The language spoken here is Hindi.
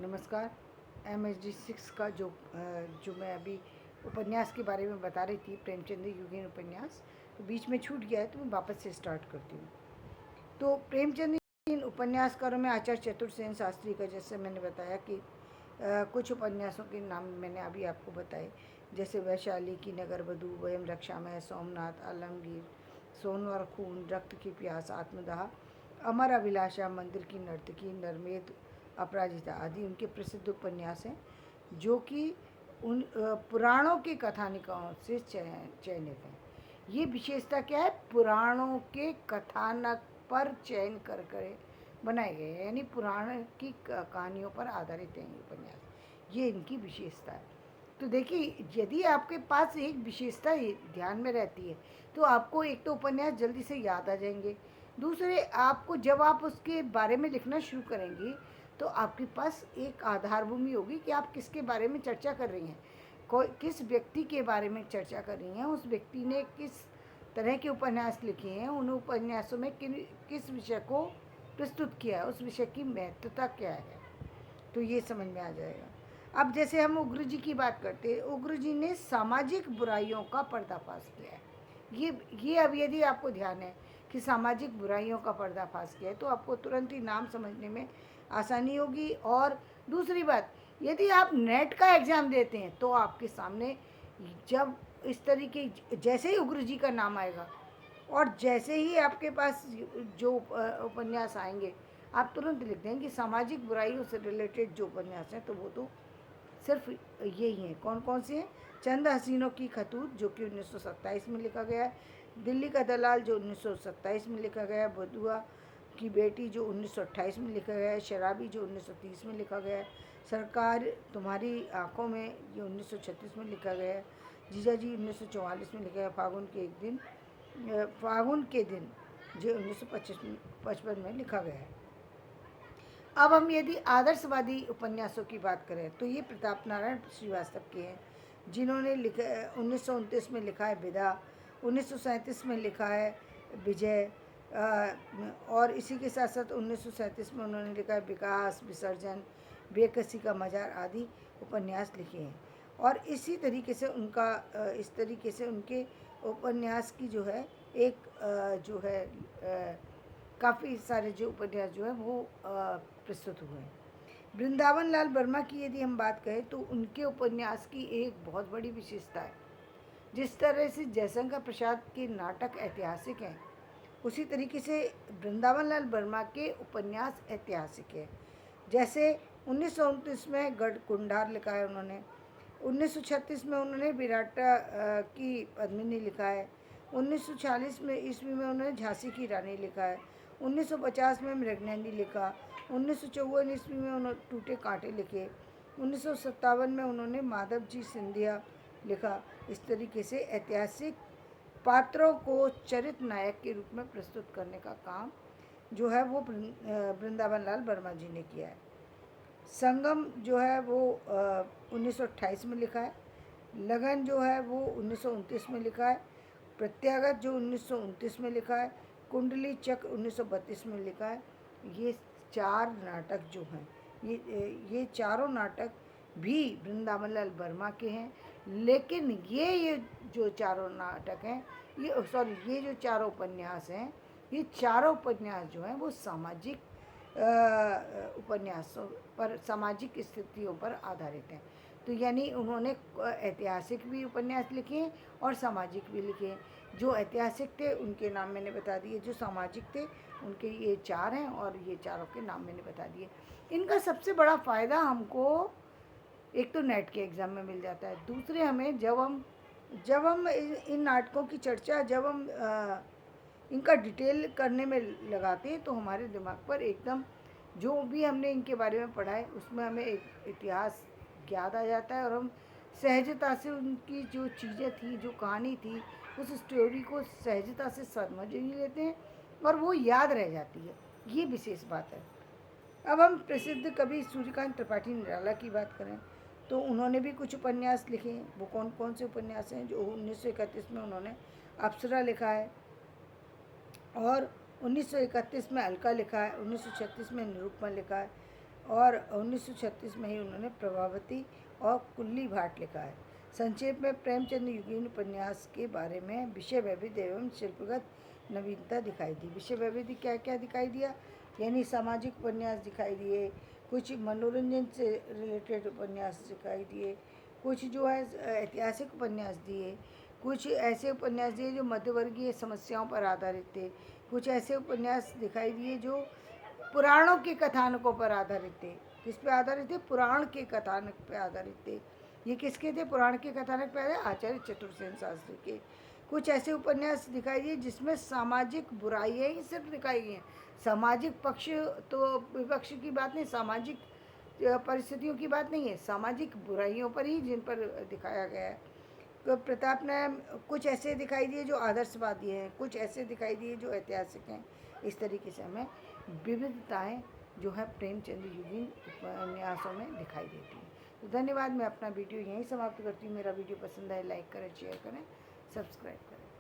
नमस्कार। MSD 6 का जो मैं अभी उपन्यास के बारे में बता रही थी, प्रेमचंद युगीन उपन्यास, तो बीच में छूट गया है तो मैं वापस से स्टार्ट करती हूँ। तो प्रेमचंद युगीन उपन्यासकारों में आचार्य चतुर्सेन शास्त्री का, जैसे मैंने बताया कि कुछ उपन्यासों के नाम मैंने अभी आपको बताए, जैसे वैशाली की नगरवधू, वयम रक्षामय, सोमनाथ, आलमगीर, सोनवर खून, रक्त की प्यास, आत्मदाह, अमर अभिलाषा, मंदिर की नर्तकी, नरमेध, अपराजिता आदि उनके प्रसिद्ध उपन्यास हैं, जो कि उन पुराणों के कथानकों से चयनित हैं। ये विशेषता क्या है? पुराणों के कथानक पर चयन कर कर बनाए गए हैं, यानी पुराण की कहानियों पर आधारित हैं ये उपन्यास। ये इनकी विशेषता है। तो देखिए, यदि आपके पास एक विशेषता ध्यान में रहती है तो आपको एक तो उपन्यास जल्दी से याद आ जाएंगे, दूसरे आपको जब आप उसके बारे में लिखना शुरू करेंगी तो आपके पास एक आधार भूमि होगी कि आप किसके बारे में चर्चा कर रही हैं, कोई किस व्यक्ति के बारे में चर्चा कर रही हैं, उस व्यक्ति ने किस तरह के उपन्यास लिखे हैं, उन उपन्यासों में किस विषय को प्रस्तुत किया है, उस विषय की महत्वता क्या है, तो ये समझ में आ जाएगा। अब जैसे हम उग्र जी की बात करते हैं, उग्र जी ने सामाजिक बुराइयों का पर्दाफाश किया है। ये अब यदि आपको ध्यान है कि सामाजिक बुराइयों का पर्दाफाश किया है तो आपको तुरंत ही नाम समझने में आसानी होगी। और दूसरी बात, यदि आप नेट का एग्ज़ाम देते हैं तो आपके सामने जब इस तरीके, जैसे ही उग्र जी का नाम आएगा और जैसे ही आपके पास जो उपन्यास आएंगे, आप तुरंत लिख देंगे कि सामाजिक बुराइयों से रिलेटेड जो उपन्यास हैं, तो वो तो सिर्फ यही हैं। कौन कौन से हैं? चंद हसीनों की खतूत, जो कि 1927 में लिखा गया है, दिल्ली का दलाल, जो 1927 में लिखा गया है, बधुआ की बेटी, जो 1928 में लिखा गया है, शराबी, जो 1930 में लिखा गया है, सरकार तुम्हारी आंखों में, ये 1936 में लिखा गया है, जीजा जी 1944 में लिखा गया है, फागुन के दिन, जो 1955 में लिखा गया है। अब हम यदि आदर्शवादी उपन्यासों की बात करें तो ये प्रताप नारायण श्रीवास्तव के हैं, जिन्होंने लिखा 1929 में लिखा है विदा, 1937 में लिखा है विजय, और इसी के साथ साथ 1937 में उन्होंने लिखा है विकास, विसर्जन, बेकसी का मजार आदि उपन्यास लिखे हैं। और इसी तरीके से इस तरीके से उनके उपन्यास की जो है जो है काफ़ी सारे जो उपन्यास जो है वो प्रस्तुत हुए हैं। वृंदावन लाल वर्मा की यदि हम बात करें तो उनके उपन्यास की एक बहुत बड़ी विशेषता है, जिस तरह से जयशंकर प्रसाद के नाटक ऐतिहासिक हैं, उसी तरीके से वृंदावन लाल वर्मा के उपन्यास ऐतिहासिक है। जैसे 1929 में गढ़ कुंडार लिखा है उन्होंने, 1936 में उन्होंने विराटा की पद्मिनी लिखा है, 1940 में ईस्वी में उन्होंने झांसी की रानी लिखा है, 1950 में मृगनयनी लिखा, 1954 ईस्वी में उन्होंने टूटे कांटे लिखे, 1957 में उन्होंने माधव जी सिंधिया लिखा। इस तरीके से ऐतिहासिक पात्रों को चरित्र नायक के रूप में प्रस्तुत करने का काम जो है वो वृंदावन लाल वर्मा जी ने किया है। संगम जो है वो 1928 में लिखा है, लगन जो है वो 1929 में लिखा है, प्रत्यागत जो 1929 में लिखा है, कुंडली चक्र 1932 में लिखा है। ये चार नाटक जो हैं, ये चारों नाटक भी वृंदावन लाल वर्मा के हैं, लेकिन ये जो चारों नाटक हैं, ये जो चारों उपन्यास हैं, ये चारों उपन्यास जो हैं वो सामाजिक उपन्यासों पर, सामाजिक स्थितियों पर आधारित हैं। तो यानी उन्होंने ऐतिहासिक भी उपन्यास लिखे हैं और सामाजिक भी लिखे हैं। जो ऐतिहासिक थे उनके नाम मैंने बता दिए, जो सामाजिक थे उनके ये चार हैं और ये चारों के नाम मैंने बता दिए। इनका सबसे बड़ा फ़ायदा हमको एक तो नेट के एग्ज़ाम में मिल जाता है, दूसरे हमें जब हम इन नाटकों की चर्चा, जब हम इनका डिटेल करने में लगाते हैं तो हमारे दिमाग पर एकदम जो भी हमने इनके बारे में पढ़ा है उसमें हमें एक इतिहास याद आ जाता है, और हम सहजता से उनकी जो चीज़ें थी, जो कहानी थी, उस स्टोरी को सहजता से समझ ही लेते हैं और वो याद रह जाती है। ये विशेष बात है। अब हम प्रसिद्ध कवि सूर्यकांत त्रिपाठी निराला की बात करें तो उन्होंने भी कुछ उपन्यास लिखे हैं। वो कौन कौन से उपन्यास हैं? जो 1931 में उन्होंने अप्सरा लिखा है, और 1931 में अलका लिखा है, 1936 में निरुपमा लिखा है, और 1936 में ही उन्होंने प्रभावती और कुल्ली भाट लिखा है। संक्षेप में प्रेमचंद युगीन उपन्यास के बारे में विषय वैविध्य एवं शिल्पगत नवीनता दिखाई दी। विषय वैविध्य क्या क्या दिखाई दिया, यानी सामाजिक उपन्यास दिखाई दिए, कुछ मनोरंजन से रिलेटेड उपन्यास दिखाई दिए, कुछ जो है ऐतिहासिक उपन्यास दिए, कुछ ऐसे उपन्यास दिए जो मध्यवर्गीय समस्याओं पर आधारित थे, कुछ ऐसे उपन्यास दिखाई दिए जो पुराणों के कथानकों पर आधारित थे। किस पे आधारित थे? पुराण के कथानक पे आधारित थे। ये किसके थे? पुराण के कथानक पे आचार्य चतुर्सेन शास्त्री के। कुछ ऐसे उपन्यास दिखाई दिए जिसमें सामाजिक बुराइयाँ ही सिर्फ दिखाई गई हैं, सामाजिक पक्ष तो विपक्ष की बात नहीं, सामाजिक परिस्थितियों की बात नहीं है, सामाजिक बुराइयों पर ही जिन पर दिखाया गया है। तो प्रताप ने कुछ ऐसे दिखाई दिए जो आदर्शवादी हैं, कुछ ऐसे दिखाई दिए जो ऐतिहासिक हैं। इस तरीके से हमें विविधताएं जो है प्रेमचंद युगीन उपन्यासों में दिखाई देती हैं। तो धन्यवाद। मैं अपना वीडियो यहीं समाप्त करती हूँ। मेरा वीडियो पसंद आए लाइक करें, शेयर करें, सब्सक्राइब करें।